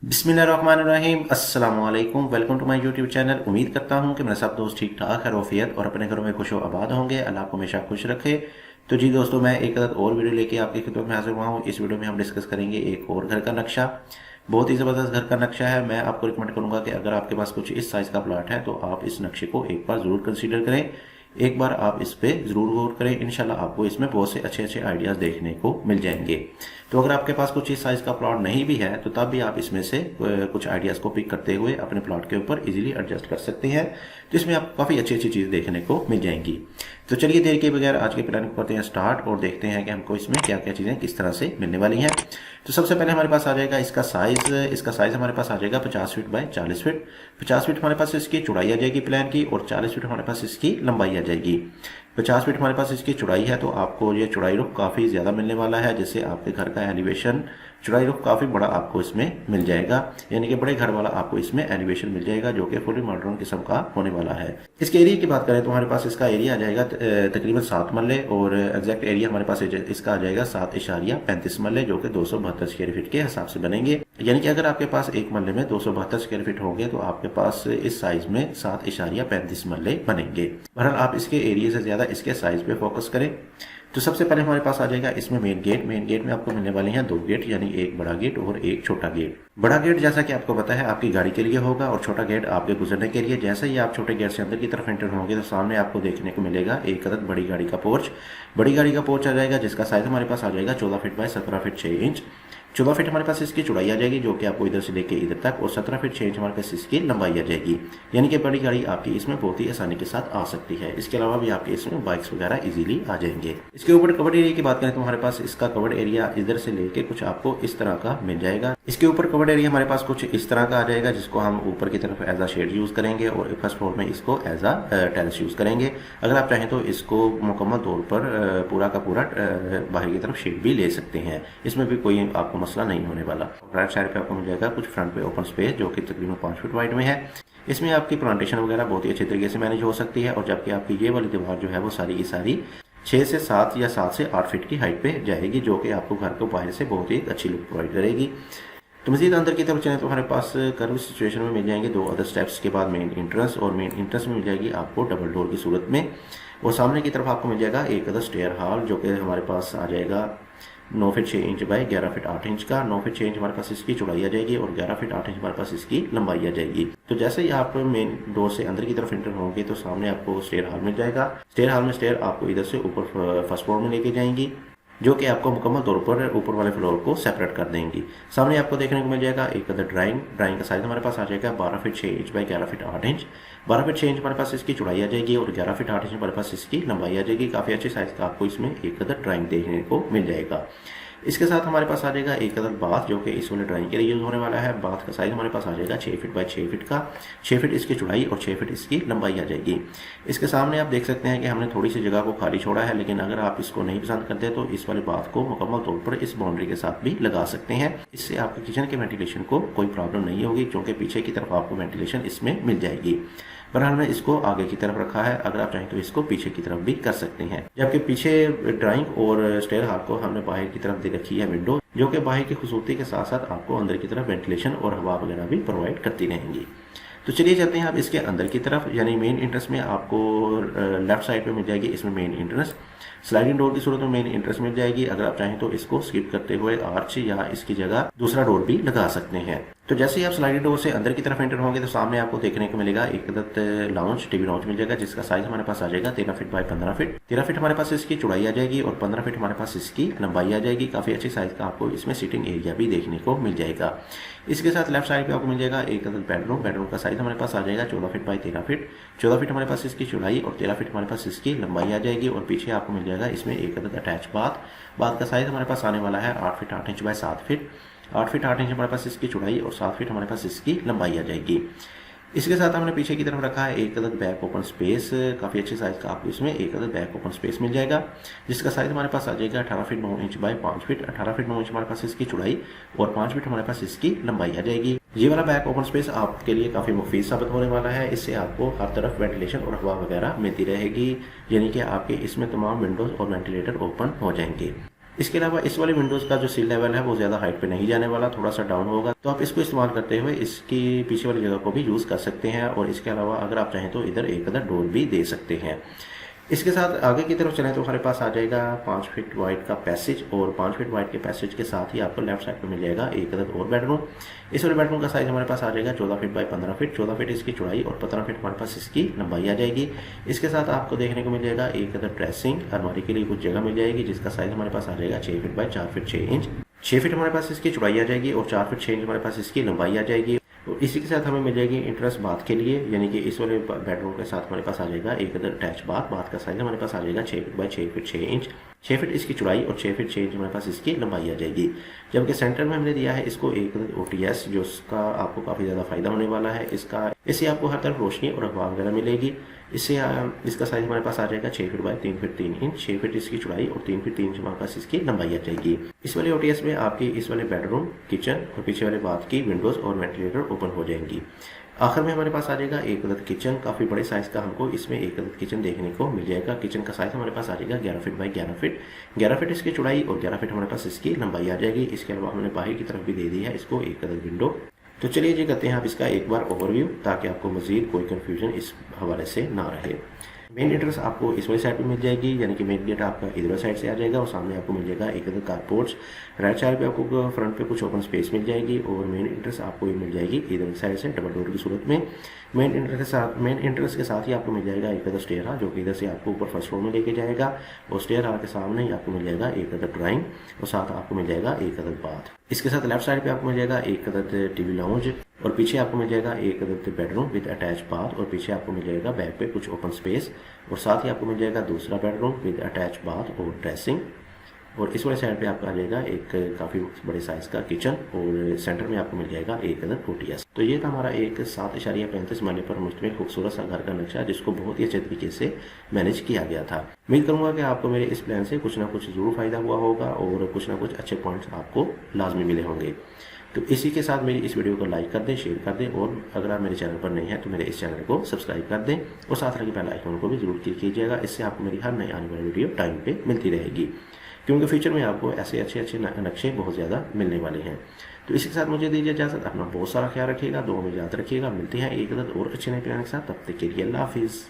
बिस्मिल्लाहिर्रहमानिर्रहीम अस्सलाम वालेकुम। Welcome to my YouTube channel. उम्मीद करता हूँ कि मेरे सब दोस्त ठीक ठाक खैरियत और अपने घरों में खुश आबाद होंगे। अल्लाह आपको हमेशा खुश रखे। तो जी दोस्तों, मैं एक और वीडियो लेके आपकी खिदमत में हाजिर हुआ हूँ। इस वीडियो में हम डिस्कस करेंगे एक और घर का नक्शा। बहुत ही ज़बरदस्त घर का नक्शा है। मैं आपको रिकमेंड करूँगा कि अगर आपके पास कुछ इस साइज़ का प्लाट है तो आप इस नक्शे को एक बार ज़रूर कंसीडर करें। एक बार आप इस पे ज़रूर गौर करें। इंशाल्लाह आपको इसमें बहुत से अच्छे अच्छे आइडियाज़ देखने को मिल जाएंगे। तो अगर आपके पास कुछ इस साइज़ का प्लॉट नहीं भी है तो तब भी आप इसमें से कुछ आइडियाज़ को पिक करते हुए अपने प्लॉट के ऊपर इजीली एडजस्ट कर सकते हैं। तो इसमें आपको काफ़ी अच्छी अच्छी चीज़ देखने को मिल जाएंगी। तो चलिए देर के बगैर आज के प्लान को करते हैं स्टार्ट और देखते हैं कि हमको इसमें क्या क्या चीज़ें किस तरह से मिलने वाली हैं। तो सबसे पहले हमारे पास आ जाएगा इसका साइज़ हमारे पास आ जाएगा 50 फीट बाय 40 फीट। 50 फीट हमारे पास इसकी चौड़ाई आ जाएगी प्लान की और 40 फीट हमारे पास इसकी लंबाई आ जाएगी। 50 फीट हमारे पास इसकी चौड़ाई है तो आपको ये चौड़ाई रुख काफ़ी ज़्यादा मिलने वाला है, जिससे आपके घर का एलिवेशन चौड़ाई रुख काफ़ी बड़ा आपको इसमें मिल जाएगा। यानी कि बड़े घर वाला आपको इसमें एलिवेशन मिल जाएगा जो कि फुली मॉडर्न किस्म का होने वाला है। इसके एरिया की बात करें तो हमारे पास इसका एरिया आ जाएगा तकरीबन 7 मरले और एग्जैक्ट एरिया हमारे पास इसका आ जाएगा 7.35 मरले, जो कि 272 स्क्वायर फीट के हिसाब से बनेंगे। यानी कि अगर आपके पास एक मरले में 272 स्क्वायर फीट होंगे तो आपके पास इस साइज में 7.35 मरले बनेंगे। बहरहाल आप इसके एरिया से ज़्यादा इसके साइज पे फोकस करें। तो सबसे पहले हमारे पास आ जाएगा इसमें मेन गेट में आपको मिलने वाले हैं 2 गेट, यानी एक बड़ा गेट और एक छोटा गेट। बड़ा गेट जैसा कि आपको पता है आपकी गाड़ी के लिए होगा और छोटा गेट आपके गुजरने के लिए। जैसे ही आप छोटे गेट से अंदर की तरफ एंटर होंगे तो सामने आपको देखने को मिलेगा एक अदद बड़ी गाड़ी का पोर्च। बड़ी गाड़ी का पोर्च आ जाएगा जिसका साइज हमारे पास आ जाएगा 14 feet by 17 feet 6 inch. 14 feet हमारे पास इसकी चौड़ाई आ जाएगी जो कि आपको इधर से लेके इधर तक, और 17 फीट 6 इंच हमारे पास इसकी लंबाई आ जाएगी। यानी कि बड़ी गाड़ी आपकी इसमें बहुत ही आसानी के साथ आ सकती है। इसके अलावा भी आपके इसमें बाइक्स वगैरह इजीली आ जाएंगे। इसके ऊपर कवर्ड एरिया की बात करें तो हमारे पास इसका कवर्ड एरिया इधर से लेके कुछ आपको इस तरह का मिल जाएगा। इसके ऊपर कवर्ड एरिया हमारे पास कुछ इस तरह का आ जाएगा जिसको हम ऊपर की तरफ एज अ शेड यूज करेंगे और फर्स्ट फ्लोर में इसको एज अ टेरेस यूज करेंगे। अगर आप चाहें तो इसको मुकम्मल तौर पर पूरा का पूरा बाहर की तरफ शेड भी ले सकते हैं। इसमें भी कोई आपको मसला नहीं होने वाला। राइट साइड पे आपको मिल जाएगा कुछ फ्रंट पे ओपन स्पेस जो कि तकरीबन 5 फीट वाइड में है। इसमें आपकी प्लांटेशन वगैरह बहुत ही अच्छे तरीके से मैनेज हो सकती है। और जबकि आपकी ये वाली दीवार जो है वो सारी की सारी 6 से 7 या 7 से 8 फीट की हाइट पे जाएगी, जो कि आपको घर को बाहर से बहुत ही अच्छी लुक प्रोवाइड करेगी। तो मजीद अंदर की तरफ चलें तो हमारे पास कर्व सिचुएशन में मिल जाएंगे 2 अदर स्टेप्स के बाद मेन इंट्रेंस, और मेन इंट्रेंस में मिल जाएगी आपको डबल डोर की सूरत में। और सामने की तरफ आपको मिल जाएगा एक अदर स्टेयर हॉल जो कि हमारे पास आ जाएगा 9 feet 6 inch by 11 feet 8 inch का। 9 फीट 6 इंच हमारे पास इसकी चौड़ाई आ जाएगी और 11 फीट 8 इंच हमारे पास इसकी लंबाई आ जाएगी। तो जैसे ही आप मेन डोर से अंदर की तरफ एंटर होंगे तो सामने आपको स्टेयर हॉल मिल जाएगा। स्टेयर हॉल में स्टेयर आपको इधर से ऊपर फर्स्ट फ्लोर में लेके जाएंगी, जो कि आपको मुकम्मल तौर पर ऊपर वाले फ्लोर को सेपरेट कर देंगी। सामने आपको देखने को मिल जाएगा एक अदर ड्राइंग का साइज हमारे पास आ जाएगा 12 feet 6 inch by 11 feet 8 inch. 12 feet 6 inch हमारे पास इसकी चौड़ाई आ जाएगी और 11 फीट 8 इंच हमारे पास इसकी लंबाई आ जाएगी। काफ़ी अच्छे साइज का आपको इसमें एक अदर ड्राइंग देखने को मिल जाएगा। इसके साथ हमारे पास आ जाएगा एक अदर बाथ जो कि इस वाले ड्राइंग के लिए यूज होने वाला है। बाथ का साइज हमारे पास आ जाएगा 6 फीट बाय 6 फीट का। 6 फीट इसकी चौड़ाई और 6 फीट इसकी लंबाई आ जाएगी। इसके सामने आप देख सकते हैं कि हमने थोड़ी सी जगह को खाली छोड़ा है, लेकिन अगर आप इसको नहीं पसंद करते तो इस वाले बाथ को मुकम्मल तौर पर इस बाउंड्री के साथ भी लगा सकते हैं। इससे आपके किचन के वेंटिलेशन को कोई प्रॉब्लम नहीं होगी, क्योंकि पीछे की तरफ आपको वेंटिलेशन इसमें मिल जाएगी। बहरहाल हमने इसको आगे की तरफ रखा है, अगर आप चाहें तो इसको पीछे की तरफ भी कर सकते हैं। जबकि पीछे ड्राइंग और स्टेयर हॉल को हमने बाहर की तरफ दे रखी है विंडो, जो कि बाहर की खूबसूरती के साथ साथ आपको अंदर की तरफ वेंटिलेशन और हवा वगैरह भी प्रोवाइड करती रहेंगी। तो चलिए चलते हैं आप इसके अंदर की तरफ, यानी मेन इंट्रेंस में आपको लेफ्ट साइड पे मिल जाएगी इसमें मेन इंट्रेंस। स्लाइडिंग डोर की सूरत में मेन इंट्रेंस मिल जाएगी। अगर आप चाहें तो इसको स्किप करते हुए आर्च या इसकी जगह दूसरा डोर भी लगा सकते हैं। तो जैसे ही आप स्लाइडिंग डोर से अंदर की तरफ एंटर होंगे तो सामने आपको देखने को मिलेगा एक अदद लाउंज टीवी लाउंज मिल जाएगा, जिसका साइज हमारे पास आ जाएगा 13 फीट बाय 15 फीट। 13 फीट हमारे पास इसकी चौड़ाई आ जाएगी और 15 फीट हमारे पास इसकी लंबाई आ जाएगी। काफी अच्छी साइज का आपको इसमें सिटिंग एरिया भी देखने को मिल जाएगा। इसके साथ लेफ्ट साइड पे आपको मिल जाएगा एक अदद बेडरूम का साइज हमारे पास आ जाएगा 14 फीट बाय 13 फीट। 14 फीट हमारे पास इसकी चौड़ाई और 13 फीट हमारे पास इसकी लंबाई आ जाएगी। और पीछे आपको मिल जाएगा इसमें एक अदद अटैच बाथ का साइज हमारे पास आने वाला है 8 feet 8 inch by 7 feet. 8 feet 8 inch हमारे पास इसकी चौड़ाई और 7 फीट हमारे पास इसकी लंबाई आ जाएगी। इसके साथ हमने पीछे की तरफ रखा है एक अदद बैक ओपन स्पेस। काफ़ी अच्छे साइज का आपको इसमें एक अदद बैक ओपन स्पेस मिल जाएगा, जिसका साइज हमारे पास आ जाएगा 18 feet 9 inch by 5 feet. 18 feet 9 inch हमारे पास इसकी चौड़ाई और 5 फीट हमारे पास इसकी लंबाई आ जाएगी। ये वाला बैक ओपन स्पेस आपके लिए काफ़ी मुफीद साबित होने वाला है। इससे आपको हर तरफ वेंटिलेशन और हवा वगैरह मिलती रहेगी, यानी कि आपके इसमें तमाम विंडोज और वेंटिलेटर ओपन हो जाएंगे। इसके अलावा इस वाले विंडोज़ का जो सिल लेवल है वो ज़्यादा हाइट पे नहीं जाने वाला, थोड़ा सा डाउन होगा, तो आप इसको इस्तेमाल करते हुए इसकी पीछे वाली जगह को भी यूज़ कर सकते हैं। और इसके अलावा अगर आप चाहें तो इधर एक अदर डोर भी दे सकते हैं। इसके साथ आगे की तरफ चलें तो हमारे पास आ जाएगा 5 फीट वाइड का पैसेज, और 5 फीट वाइड के पैसेज के साथ ही आपको लेफ्ट साइड पर मिल जाएगा एक अदर और बेडरूम। इस वाले बेडरूम का साइज हमारे पास आ जाएगा 14 फीट बाई 15 फीट, 14 फीट इसकी चौड़ाई और 15 फीट हमारे पास इसकी लंबाई आ जाएगी। इसके साथ आपको देखने को मिल जाएगा एक अदर ड्रेसिंग, अलमारी के लिए कुछ जगह मिल जाएगी, जिसका साइज हमारे पास आ जाएगा 6 feet by 4 feet 6 inch. 6 feet हमारे पास इसकी चौड़ाई आ जाएगी और 4 फीट 6 इंच हमारे पास इसकी लंबाई आ जाएगी। तो इसी के साथ हमें मिल जाएगी इंट्रेंस बाथ के लिए, यानी कि इस वाले बेडरूम के साथ हमारे पास आ जाएगा एक अदर अटैच बाथ। बाथ का साइज हमारे पास आ जाएगा 6 feet by 6 feet 6 inch, 6 feet इसकी चौड़ाई और 6 फीट 6 इंच हमारे पास इसकी लंबाई आ जाएगी। जबकि सेंटर में हमने दिया है इसको एक OTS, जो उसका आपको काफ़ी ज़्यादा फायदा होने वाला है। इससे आपको हर तरफ रोशनी और हवा वगैरह मिलेगी। इसका साइज हमारे पास आ जाएगा 6 feet by 3 feet 3 inch, 6 feet इसकी चौड़ाई और 3 फीट 3 इंच हमारे पास इसकी लंबाई आ जाएगी। इस वाले OTS में आपकी इस वाले बेडरूम, किचन और पीछे वाले बाथ की विंडोज़ और वेंटिलेटर ओपन हो जाएंगी। आखिर में हमारे पास आ जाएगा एक अदद किचन, काफ़ी बड़े साइज़ का हमको इसमें एक अदद किचन देखने को मिल जाएगा। किचन का साइज़ हमारे पास आ जाएगा 11 फीट बाई 11 फीट, 11 फीट इसकी चौड़ाई और 11 फीट हमारे पास इसकी लंबाई आ जाएगी। इसके अलावा हमने बाहर की तरफ भी दे दी है इसको एक अदद विंडो। तो चलिए जी करते हैं आप इसका एक बार ओवरव्यू, ताकि आपको मजीद कोई कन्फ्यूजन इस हवाले से ना रहे। मेन एंट्रेंस आपको इस वाली साइड पे मिल जाएगी, यानी कि मेन गेट आपका इधर साइड से आ जाएगा और सामने आपको मिल जाएगा एक अदर कारपोर्ट्स। राइट साइड पे आपको फ्रंट पे कुछ ओपन स्पेस मिल जाएगी और मेन एंट्रेंस आपको ये मिल जाएगी इधर साइड से डबल डोर की सूरत में। मेन एंट्रेंस के साथ ही आपको मिल जाएगा एक अदर स्टेयर जो कि इधर से आपको ऊपर फर्स्ट फ्लोर में लेके जाएगा, और स्टेयर के सामने ही आपको मिल जाएगा एक अदर ड्राइंग और साथ आपको मिल जाएगा एक अदर बाथ। इसके साथ लेफ्ट साइड पे आपको मिल जाएगा एक अदर टीवी लाउंज, और पीछे आपको मिल जाएगा एक other bedroom with attach bath, और पीछे आपको मिल जाएगा बैक पे कुछ ओपन स्पेस, और साथ ही आपको मिल जाएगा दूसरा बेडरूम विद अटैच बाथ और ड्रेसिंग। और इस वाले साइड पे आपका आ जाएगा एक काफ़ी बड़े साइज़ का किचन, और सेंटर में आपको मिल जाएगा एक अदर OTS। तो ये था हमारा एक 7.35 मरले पर मुश्तमिल खूबसूरत सा घर का नक्शा, जिसको बहुत ही अच्छे तरीके से मैनेज किया गया था। उम्मीद करूँगा कि आपको मेरे इस प्लान से कुछ ना कुछ ज़रूर फ़ायदा हुआ होगा और कुछ ना कुछ अच्छे पॉइंट्स आपको लाजमी मिले होंगे। तो इसी के साथ मेरी इस वीडियो को लाइक कर दें, शेयर कर दें, और अगर आप मेरे चैनल पर नहीं हैं तो मेरे इस चैनल को सब्सक्राइब कर दें, और साथ लगे बेल आइकन को भी जरूर क्लिक कीजिएगा। इससे आपको मेरी हर नई आने वाली वीडियो टाइम पे मिलती रहेगी, क्योंकि फ्यूचर में आपको ऐसे अच्छे नक्शे बहुत ज़्यादा मिलने वाले हैं। तो इसी के साथ मुझे दीजिए इजाज़त, अपना बहुत सारा ख्याल रखिएगा, दुआ में याद रखिएगा। मिलते हैं एक और अच्छे नए प्लान के साथ, तब तक के लिए अल्लाह हाफिज़।